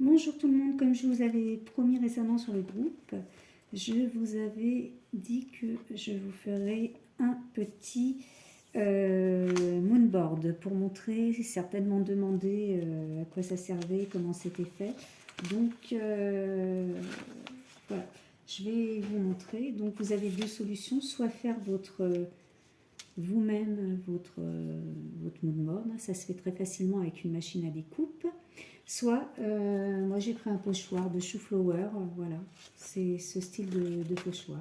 Bonjour tout le monde, comme je vous avais promis récemment sur le groupe, je vous avais dit que je vous ferai un petit moonboard pour montrer, certainement demander à quoi ça servait, comment c'était fait. Donc voilà, je vais vous montrer. Donc vous avez deux solutions, soit faire vous-même votre moonboard, ça se fait très facilement avec une machine à découpe. Soit, moi j'ai pris un pochoir de chou-flower, voilà, c'est ce style de pochoir.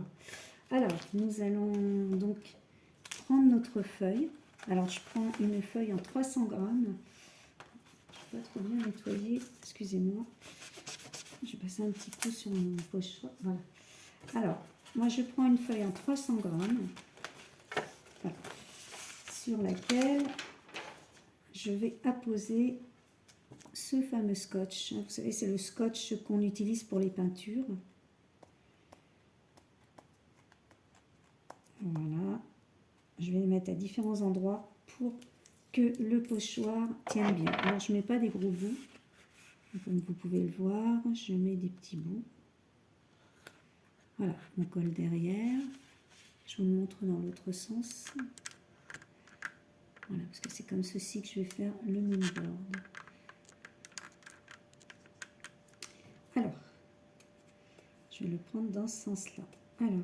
Alors, nous allons donc prendre notre feuille. Alors, je prends une feuille en 300 grammes. Je ne vais pas trop bien nettoyer, excusez-moi. Je vais passer un petit coup sur mon pochoir, voilà. Alors, moi je prends une feuille en 300 grammes, voilà, sur laquelle je vais apposer ce fameux scotch. Vous savez, c'est le scotch qu'on utilise pour les peintures. Voilà. Je vais les mettre à différents endroits pour que le pochoir tienne bien. Alors, je ne mets pas des gros bouts. Comme vous pouvez le voir, je mets des petits bouts. Voilà, on colle derrière. Je vous le montre dans l'autre sens. Voilà, parce que c'est comme ceci que je vais faire le moonboard. Alors, je vais le prendre dans ce sens-là. Alors,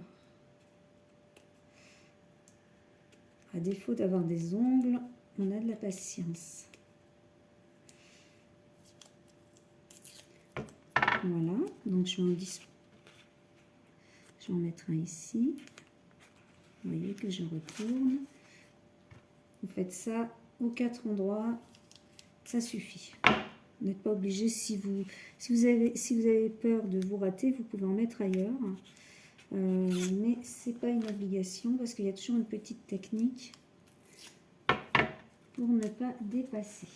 à défaut d'avoir des ongles, on a de la patience. Voilà, donc je vais en mettre un ici. Vous voyez que je retourne. Vous faites ça aux 4 endroits, ça suffit. Vous n'êtes pas obligé, si vous avez peur de vous rater, vous pouvez en mettre ailleurs. Mais c'est pas une obligation parce qu'il y a toujours une petite technique pour ne pas dépasser.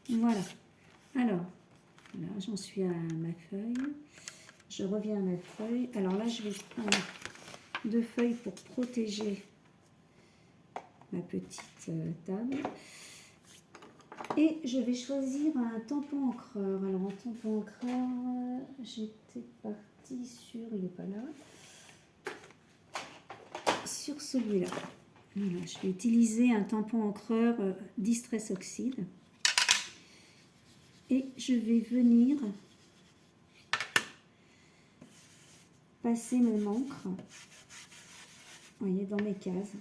Voilà. Alors, là j'en suis à ma feuille. Je reviens à ma feuille. Alors là, je vais prendre 2 feuilles pour protéger ma petite table. Et je vais choisir un tampon encreur. Alors en tampon encreur, j'étais partie sur, il n'est pas là, sur celui-là. Voilà, je vais utiliser un tampon encreur Distress Oxide. Et je vais venir passer mon encre, vous voyez, dans mes cases.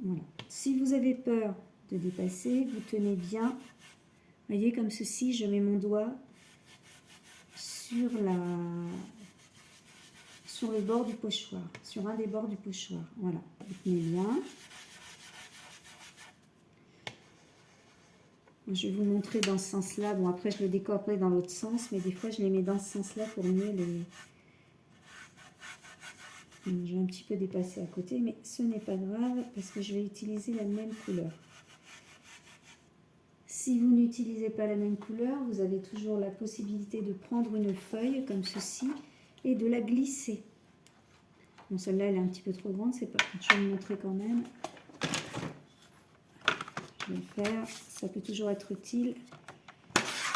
Voilà. Si vous avez peur de dépasser, vous tenez bien, vous voyez, comme ceci, je mets mon doigt sur le bord du pochoir, sur un des bords du pochoir. Voilà, vous tenez bien. Je vais vous montrer dans ce sens-là. Bon, après, je le décorperai dans l'autre sens, mais des fois, je les mets dans ce sens-là pour mieux les... Je vais un petit peu dépasser à côté, mais ce n'est pas grave parce que je vais utiliser la même couleur. Si vous n'utilisez pas la même couleur, vous avez toujours la possibilité de prendre une feuille comme ceci et de la glisser. Bon, celle-là, elle est un petit peu trop grande, c'est pas... Je vais vous montrer quand même. Je vais le faire, ça peut toujours être utile.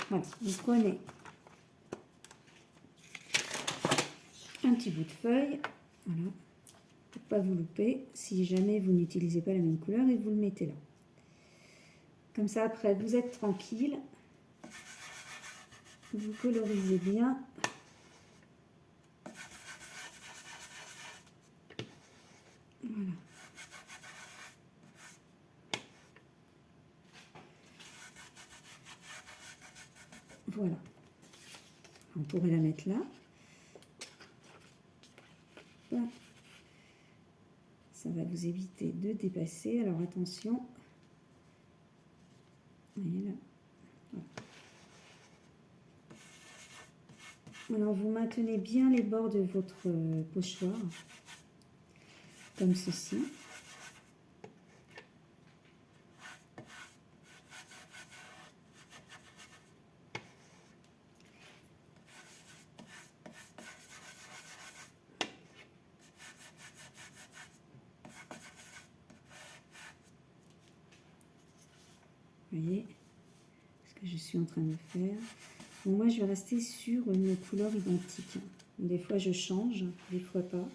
Voilà, vous prenez un petit bout de feuille, voilà, pour ne pas vous louper, si jamais vous n'utilisez pas la même couleur, et vous le mettez là. Comme ça, après, vous êtes tranquille, vous colorisez bien. Voilà. Voilà. On pourrait la mettre là. Ça va vous éviter de dépasser. Alors attention. Vous voyez là. Voilà. Alors vous maintenez bien les bords de votre pochoir. Comme ceci. Vous voyez ce que je suis en train de faire. Bon, moi, je vais rester sur une couleur identique. Des fois, je change, des fois pas.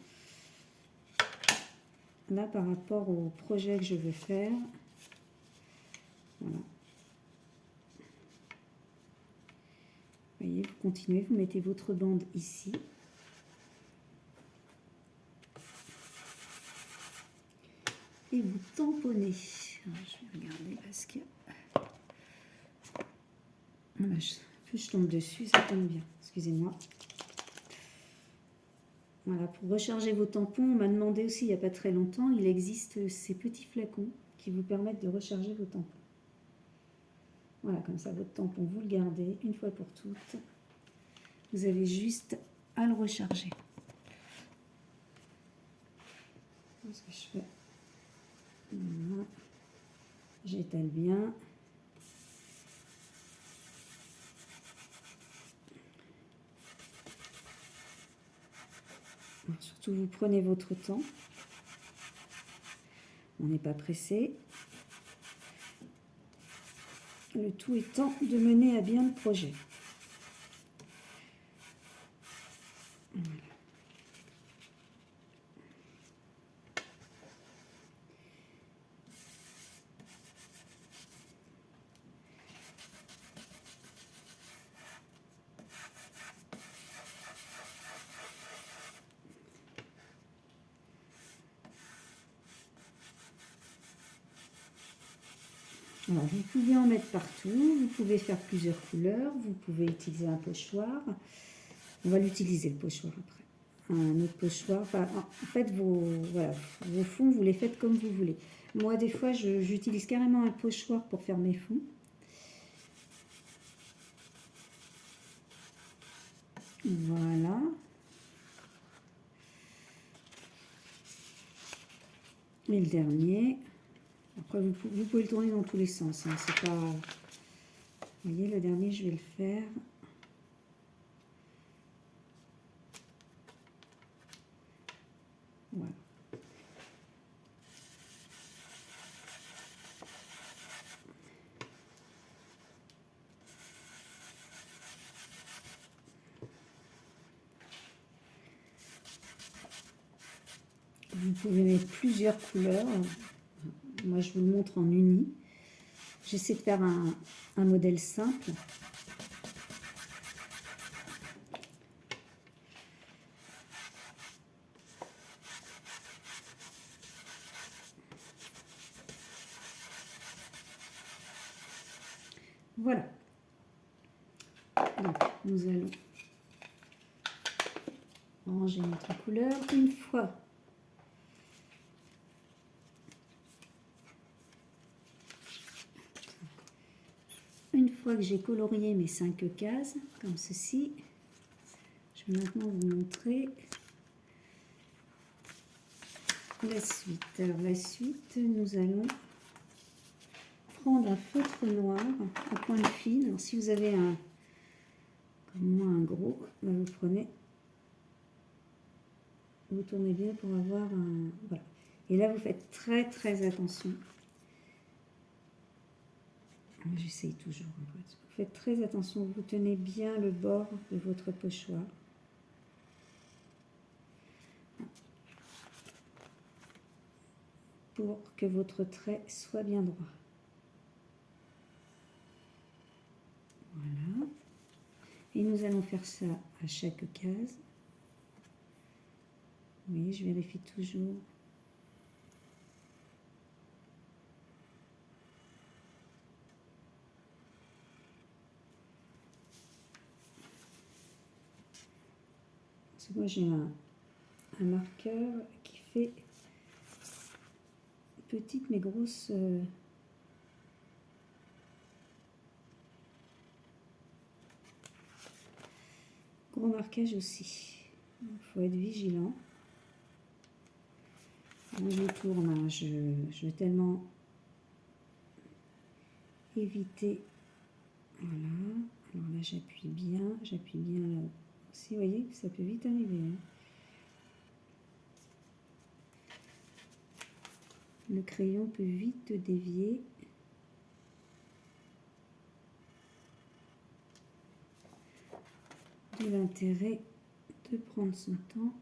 Là, par rapport au projet que je veux faire, voilà. Vous voyez, vous continuez, vous mettez votre bande ici. Et vous tamponnez. Alors, je vais regarder parce que... Voilà, plus je tombe dessus, ça tombe bien. Excusez-moi. Voilà, pour recharger vos tampons, on m'a demandé aussi il n'y a pas très longtemps, il existe ces petits flacons qui vous permettent de recharger vos tampons. Voilà, comme ça, votre tampon, vous le gardez une fois pour toutes. Vous avez juste à le recharger. Ce que je fais, voilà. J'étale bien. Alors, surtout, vous prenez votre temps. On n'est pas pressé. Le tout étant de mener à bien le projet. Voilà. Alors, vous pouvez en mettre partout, vous pouvez faire plusieurs couleurs, vous pouvez utiliser un pochoir. On va l'utiliser le pochoir après. Un autre pochoir. Enfin, en fait, voilà, vos fonds, vous les faites comme vous voulez. Moi, des fois, j'utilise carrément un pochoir pour faire mes fonds. Voilà. Et le dernier. Après, vous pouvez le tourner dans tous les sens. Hein, c'est pas... Vous voyez, le dernier, je vais le faire. Voilà. Vous pouvez mettre plusieurs couleurs. Moi, je vous le montre en uni. J'essaie de faire un modèle simple. Voilà. Donc, nous allons ranger notre couleur. Une fois que j'ai colorié mes 5 cases, comme ceci, je vais maintenant vous montrer la suite. Alors la suite, nous allons prendre un feutre noir à pointe fine. Alors si vous avez comme moi un gros, vous prenez, vous tournez bien pour avoir un... Voilà. Et là, vous faites très très attention. J'essaye toujours. En fait. Vous faites très attention, vous tenez bien le bord de votre pochoir. Pour que votre trait soit bien droit. Voilà. Et nous allons faire ça à chaque case. Oui, je vérifie toujours. Parce que moi j'ai un marqueur qui fait petite mais grosse... gros marquage aussi. Il faut être vigilant. Moi je tourne, hein, je veux tellement éviter. Voilà. Alors là j'appuie bien là aussi. Vous voyez, ça peut vite arriver. Hein. Le crayon peut vite dévier. D'où l'intérêt de prendre son temps.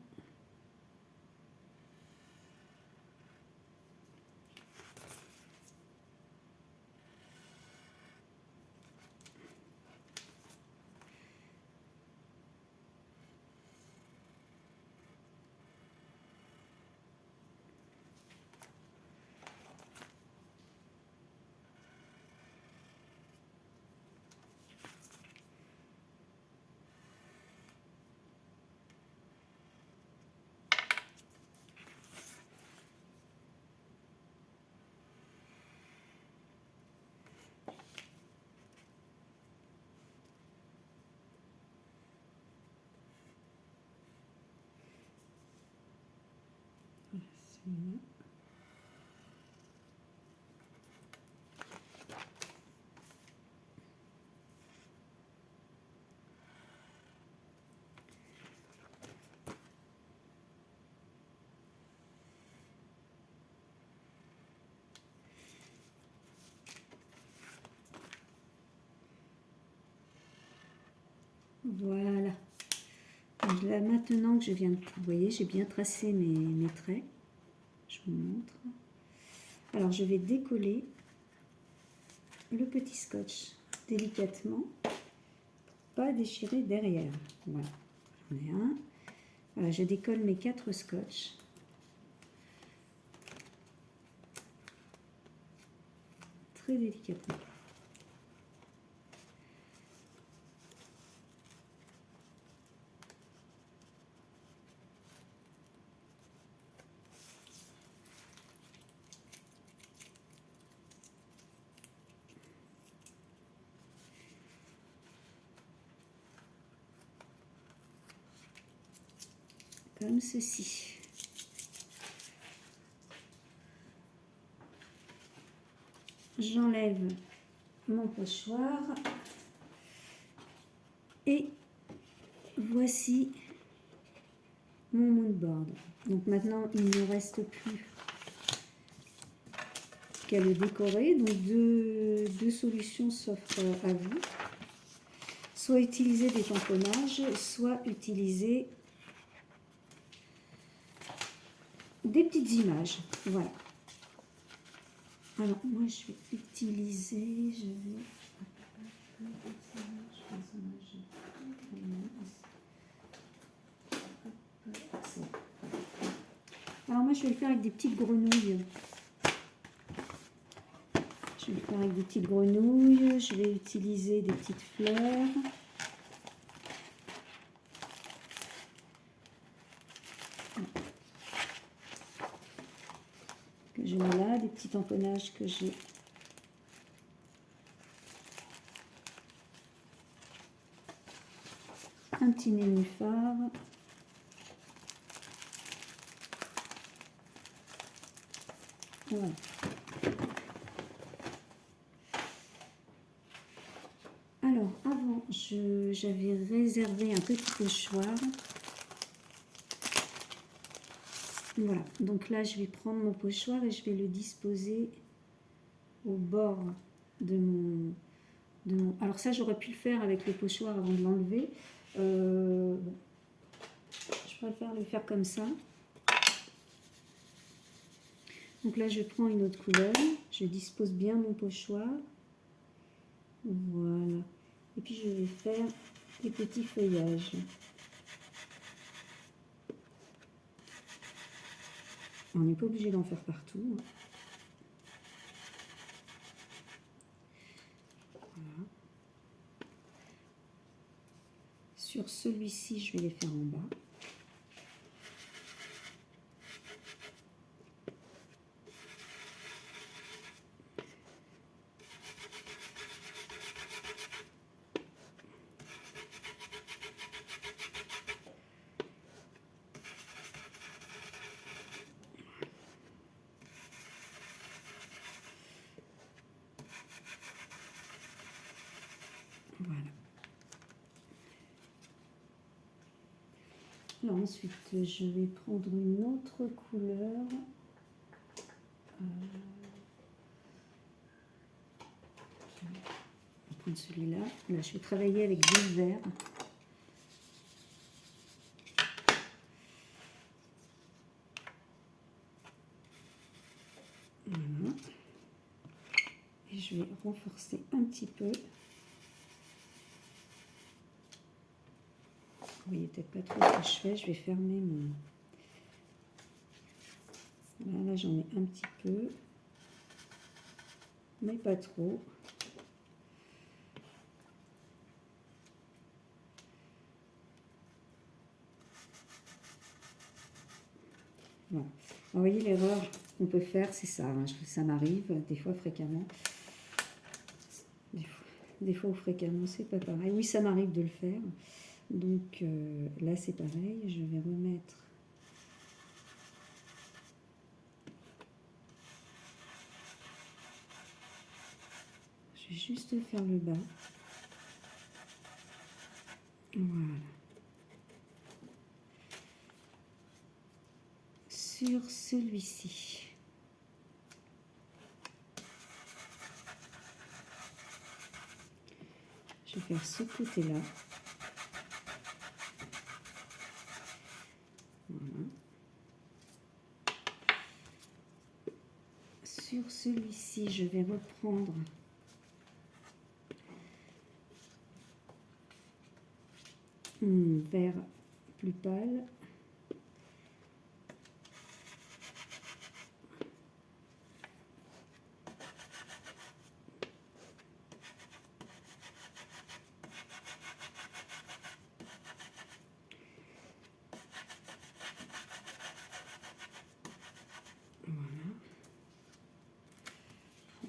Voilà. Là, maintenant que je viens de... Vous voyez, j'ai bien tracé mes traits. Je vous montre. Alors, je vais décoller le petit scotch délicatement. Pas déchirer derrière. Voilà. J'en ai un. Voilà, je décolle mes 4 scotch. Très délicatement. Comme ceci. J'enlève mon pochoir et voici mon moodboard. Donc maintenant il ne reste plus qu'à le décorer. Donc deux solutions s'offrent à vous. Soit utiliser des tamponnages, soit utiliser des petites images. Voilà. Alors moi je vais utiliser, alors moi je vais le faire avec des petites grenouilles. Je vais le faire avec des petites grenouilles, je vais utiliser des petites fleurs. Que je mets là, des petits tamponnages que j'ai. Un petit nénuphar. Voilà. Alors, avant, j'avais réservé un petit pochoir. Voilà, donc là, je vais prendre mon pochoir et je vais le disposer au bord de mon... Alors ça, j'aurais pu le faire avec le pochoir avant de l'enlever. Bon. Je préfère le faire comme ça. Donc là, je prends une autre couleur. Je dispose bien mon pochoir. Voilà. Et puis, je vais faire des petits feuillages. On n'est pas obligé d'en faire partout. Voilà. Sur celui-ci, je vais les faire en bas. Voilà. Alors ensuite, je vais prendre une autre couleur. Je vais prendre celui-là. Là, je vais travailler avec du vert. je vais renforcer un petit peu. Vous voyez peut-être pas trop ce que je fais. Je vais fermer mon... Voilà, là j'en ai un petit peu. Mais pas trop. Voilà. Vous voyez l'erreur qu'on peut faire, c'est ça. Hein. Ça m'arrive des fois fréquemment. Des fois ou fréquemment, c'est pas pareil. Oui, ça m'arrive de le faire. Donc là, c'est pareil. Je vais remettre... Je vais juste faire le bas. Voilà. Sur celui-ci. Je vais faire ce côté-là. Voilà. Sur celui-ci, je vais reprendre un vert plus pâle.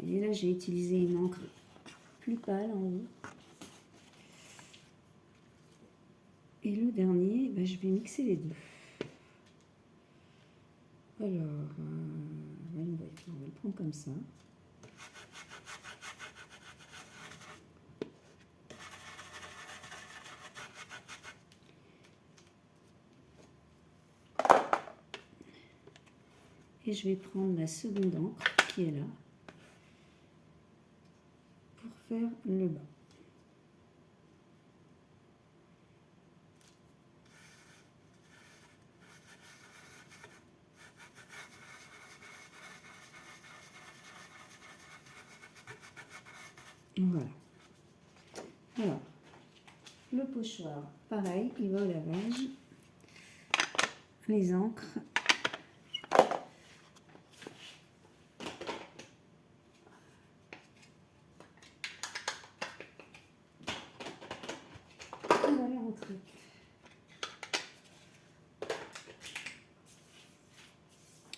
Et là, j'ai utilisé une encre plus pâle en haut. Et le dernier, ben, je vais mixer les deux. Alors, on va le prendre comme ça. Et je vais prendre la seconde encre qui est là pour faire le bas. Voilà. Alors, le pochoir, pareil, il va au lavage. Les encres. On va les rentrer.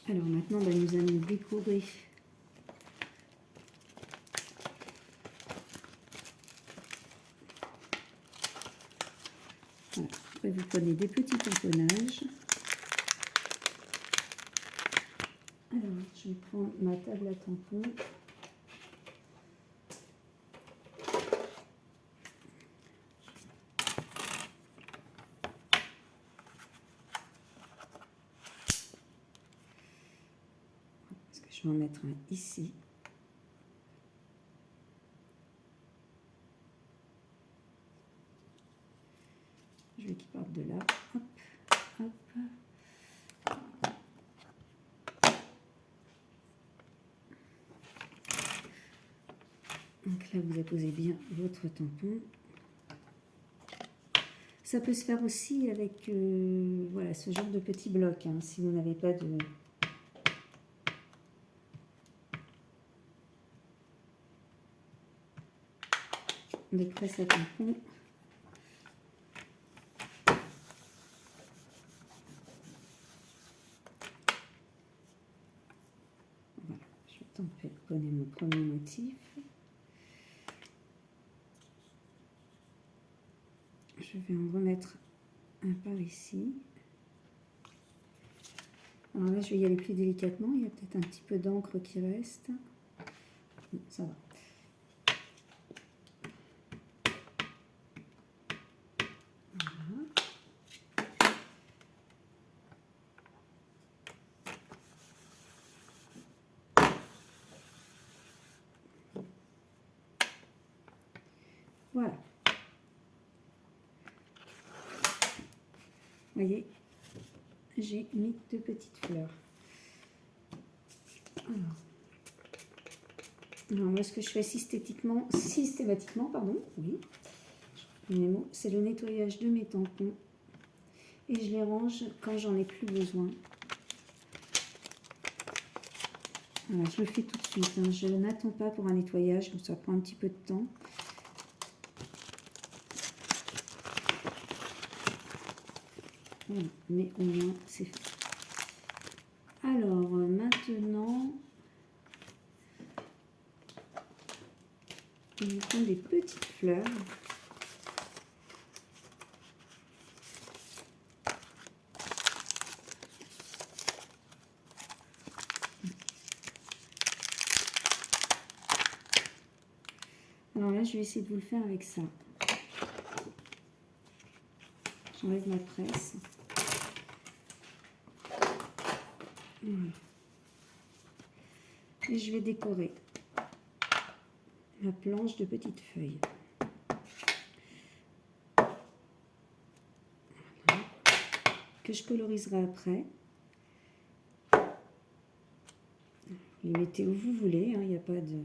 Alors maintenant, ben, nous allons décorer. Voilà. Après, vous prenez des petits tamponnages. Alors, je vais prendre ma table à tampons. Je vais en mettre un ici. Je vais qu'il parte de là. Hop, hop. Donc là, vous apposez bien votre tampon. Ça peut se faire aussi avec voilà, ce genre de petits blocs, hein, si vous n'avez pas de presse à tampon. Voilà, je vais tamponner mon premier motif. Je vais en remettre un par ici. Alors là, je vais y aller plus délicatement. Il y a peut-être un petit peu d'encre qui reste. Bon, ça va. Voilà. Vous voyez, j'ai mis deux petites fleurs. Alors, Alors moi, ce que je fais systématiquement, pardon, oui, c'est le nettoyage de mes tampons et je les range quand j'en ai plus besoin. Voilà, je le fais tout de suite, hein. Je n'attends pas pour un nettoyage, donc ça prend un petit peu de temps. Voilà, mais au moins c'est fait. Alors maintenant, nous mettons des petites fleurs. Alors là, je vais essayer de vous le faire avec ça. J'enlève ma presse. Et je vais décorer ma planche de petites feuilles. Voilà. Que je coloriserai après. Vous les mettez où vous voulez, hein, il n'y a pas de...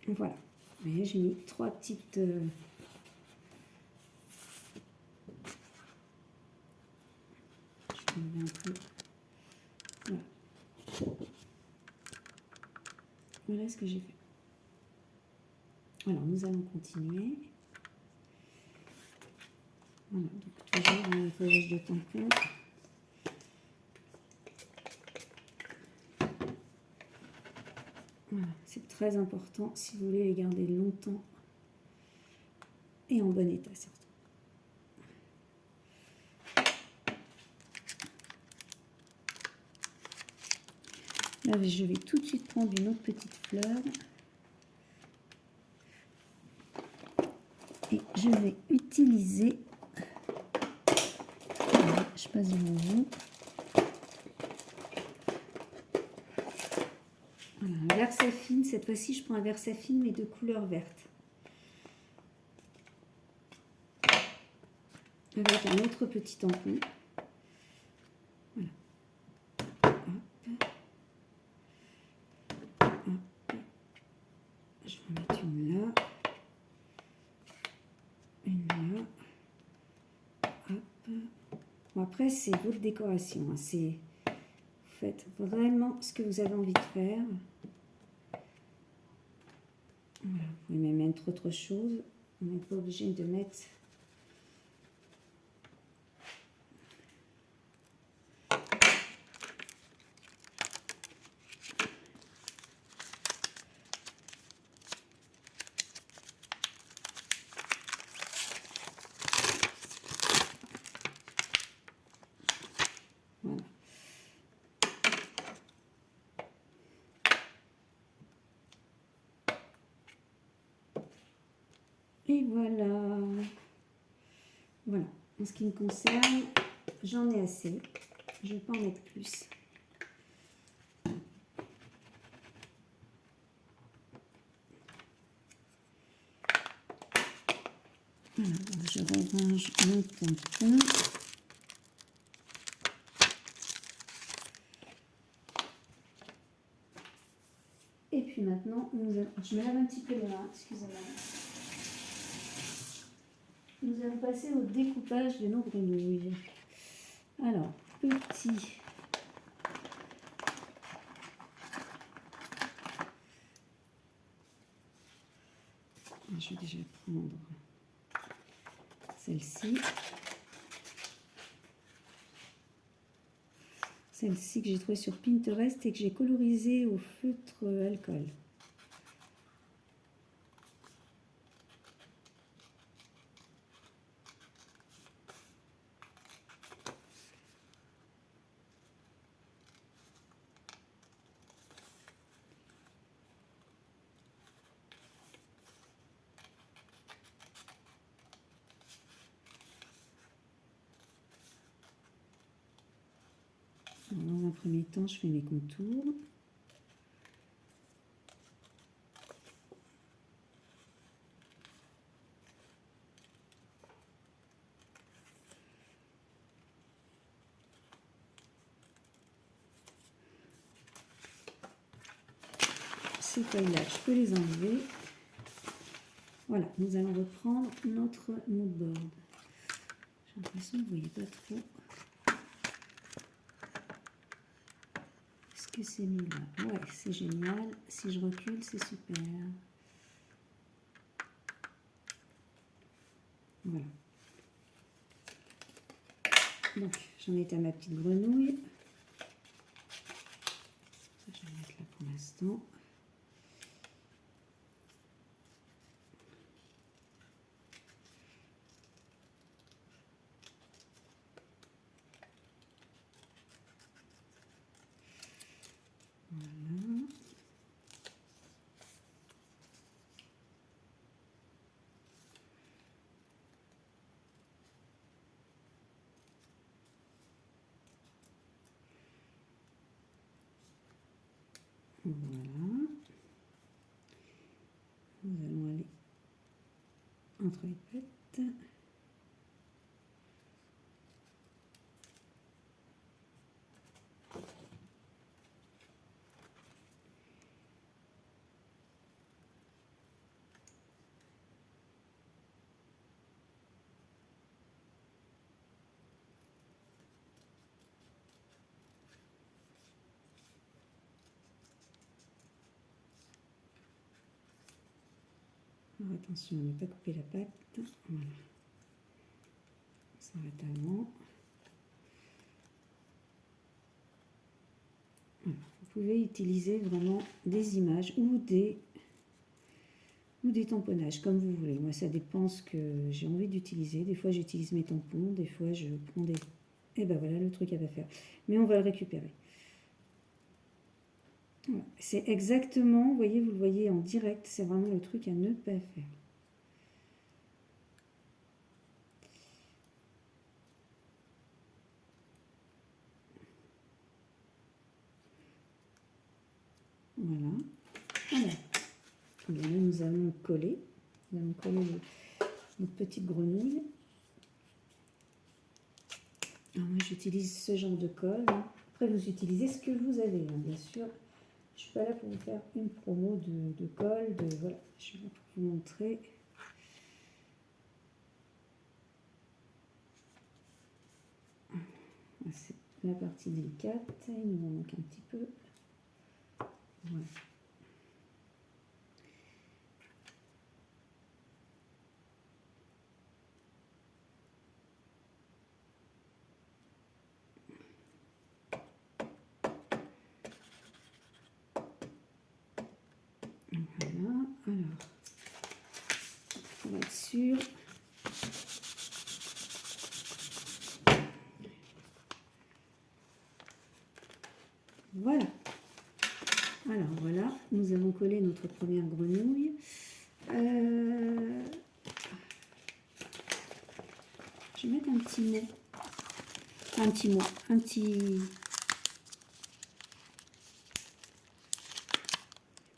Voilà. Vous voyez, j'ai mis 3 petites... Je vais enlever un peu. Voilà. Voilà ce que j'ai fait. Alors, nous allons continuer. Voilà, donc toujours un nettoyage de tampon. Voilà, c'est très important si vous voulez les garder longtemps et en bon état surtout. Là, je vais tout de suite prendre une autre petite fleur. Et je vais utiliser... Voilà, je passe devant vous. Voilà, un Versafine. Cette fois-ci, je prends un Versafine, mais de couleur verte. Avec un autre petit tampon. Voilà. Hop. Hop. Je vais en mettre une là. Une là. Hop. Bon, après, c'est votre décoration. Hein. Vous faites vraiment ce que vous avez envie de faire. Voilà. Vous pouvez même mettre autre chose. On n'est pas obligé de mettre... Voilà. Et voilà. Voilà. En ce qui me concerne, j'en ai assez. Je ne vais pas en mettre plus. Voilà, je rerange mon tampon. Et puis maintenant, je me lave un petit peu les mains, excusez-moi. Nous allons passer au découpage de nos grenouilles. Alors, petit. Je vais déjà prendre celle-ci. Celle-ci que j'ai trouvée sur Pinterest et que j'ai colorisée au feutre alcool. Dans un premier temps, je fais mes contours. ces feuilles-là, je peux les enlever. Voilà, nous allons reprendre notre mood board. J'ai l'impression que vous ne voyez pas trop. Est-ce que c'est mieux là? Ouais, c'est génial. Si je recule, c'est super. Voilà. Donc, j'en étais à ma petite grenouille. Ça, je vais la mettre là pour l'instant. Voilà. Voilà. Nous allons aller entre les pattes. Alors, attention à ne pas couper la patte. Voilà. On s'arrête avant. Voilà. Vous pouvez utiliser vraiment des images ou des tamponnages, comme vous voulez. Moi, ça dépend ce que j'ai envie d'utiliser. Des fois, j'utilise mes tampons. Des fois, je prends des... Et ben voilà le truc à faire. Mais on va le récupérer. Voilà. C'est exactement, vous voyez, vous le voyez en direct. C'est vraiment le truc à ne pas faire. Voilà. Alors, là, nous allons coller. Nous allons coller notre petite grenouille. Alors moi, j'utilise ce genre de colle. Après, vous utilisez ce que vous avez, hein, bien sûr. Je ne suis pas là pour vous faire une promo de colle. Voilà, je suis là pour vous montrer. C'est la partie délicate. Il nous en manque un petit peu. Voilà. Voilà, alors, on va être sûr. Voilà. Alors voilà, nous avons collé notre première grenouille. Je vais mettre un petit mot. Un petit mot. Un petit...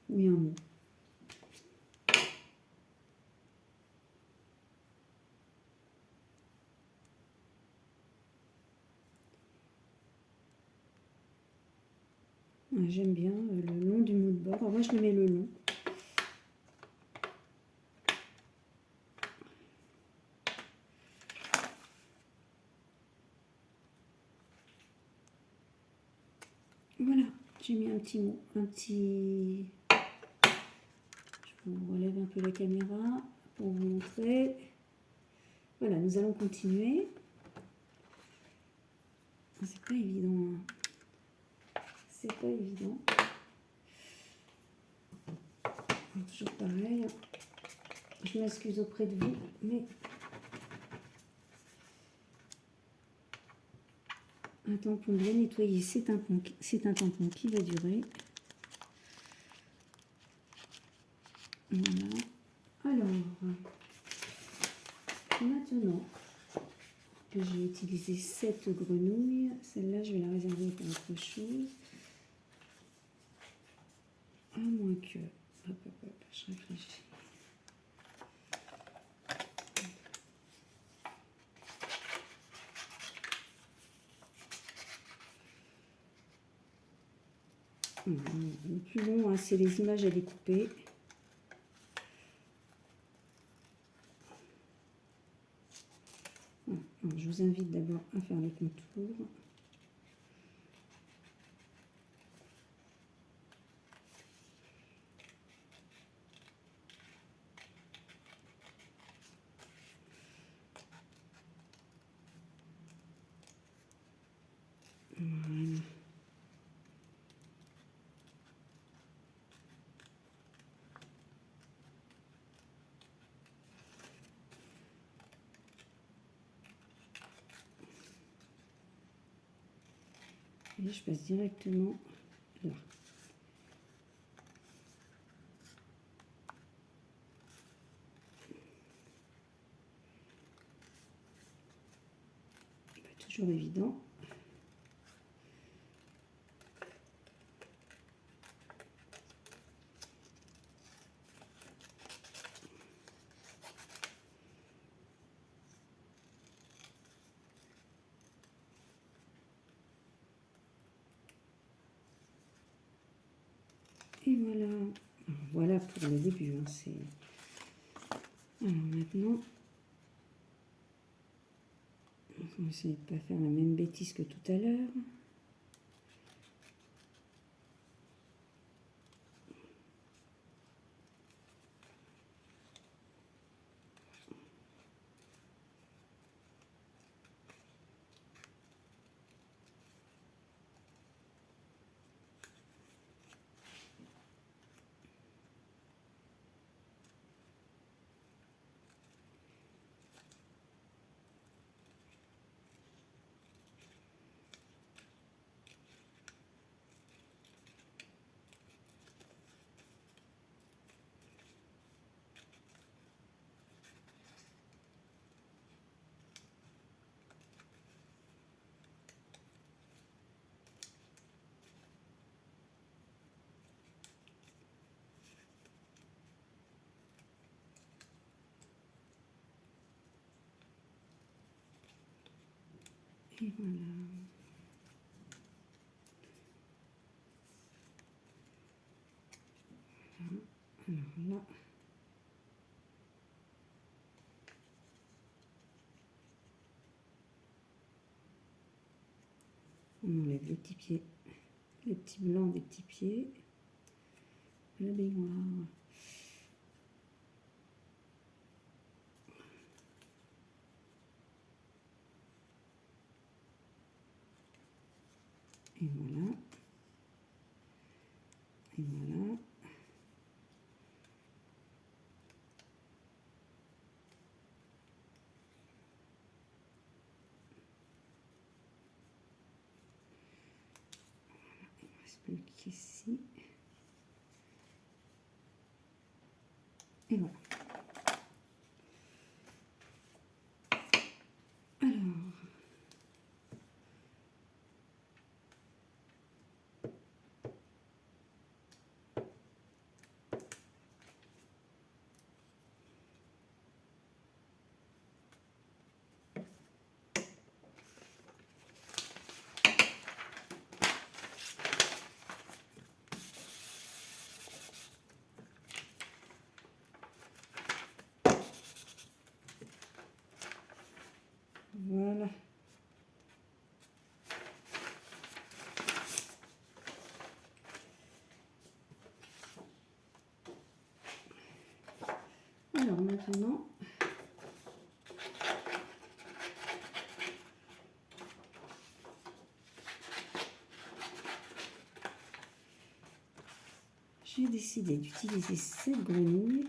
Oui, un mot. J'aime bien le long du mood board. Alors moi, je le mets le long. Voilà, j'ai mis un petit mot. Un petit... Je vous relève un peu la caméra pour vous montrer. Voilà, nous allons continuer. C'est pas évident. C'est pas évident. Toujours pareil. Je m'excuse auprès de vous, mais un tampon bien nettoyé, c'est un tampon qui va durer. Voilà. Alors, maintenant que j'ai utilisé cette grenouille, celle-là, je vais la réserver pour autre chose. À moins que... Hop, hop, hop, je réfléchis. Le plus long, hein, c'est les images à découper. Alors, je vous invite d'abord à faire le contour. Voilà. Et je passe directement là. Pas toujours évident. Et voilà. Alors, voilà pour le début. Hein, alors maintenant, on va essayer de ne pas faire la même bêtise que tout à l'heure. Et voilà. Alors là, on enlève les petits pieds, les petits blancs des petits pieds, la baignoire. Et voilà. Et voilà. Il ne reste plus qu'ici. Et voilà. Alors, voilà. Alors maintenant, j'ai décidé d'utiliser cette grenouille.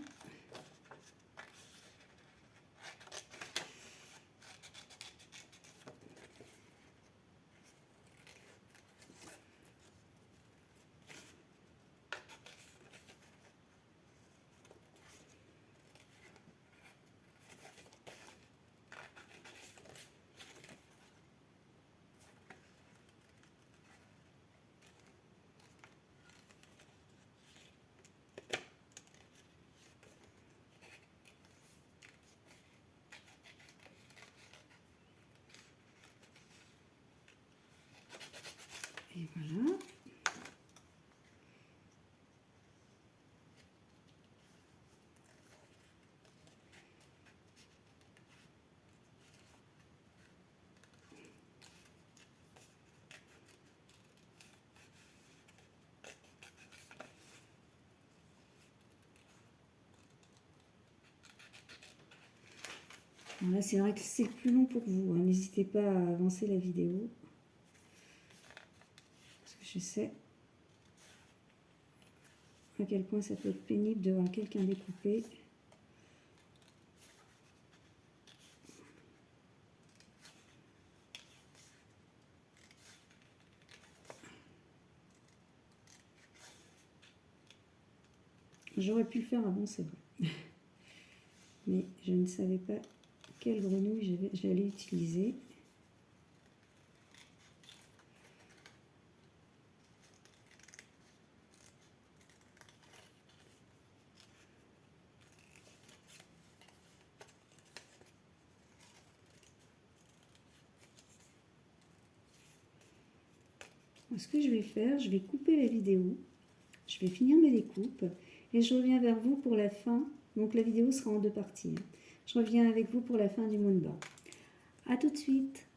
Bon, là, c'est vrai que c'est plus long pour vous, hein. N'hésitez pas à avancer la vidéo. Parce que je sais à quel point ça peut être pénible de voir quelqu'un découper. J'aurais pu le faire avant, c'est vrai. Mais je ne savais pas quelle grenouille j'allais utiliser. Ce que je vais faire, je vais couper la vidéo. Je vais finir mes découpes. Et je reviens vers vous pour la fin. Donc la vidéo sera en deux parties. Je reviens avec vous pour la fin du moonbird. A tout de suite.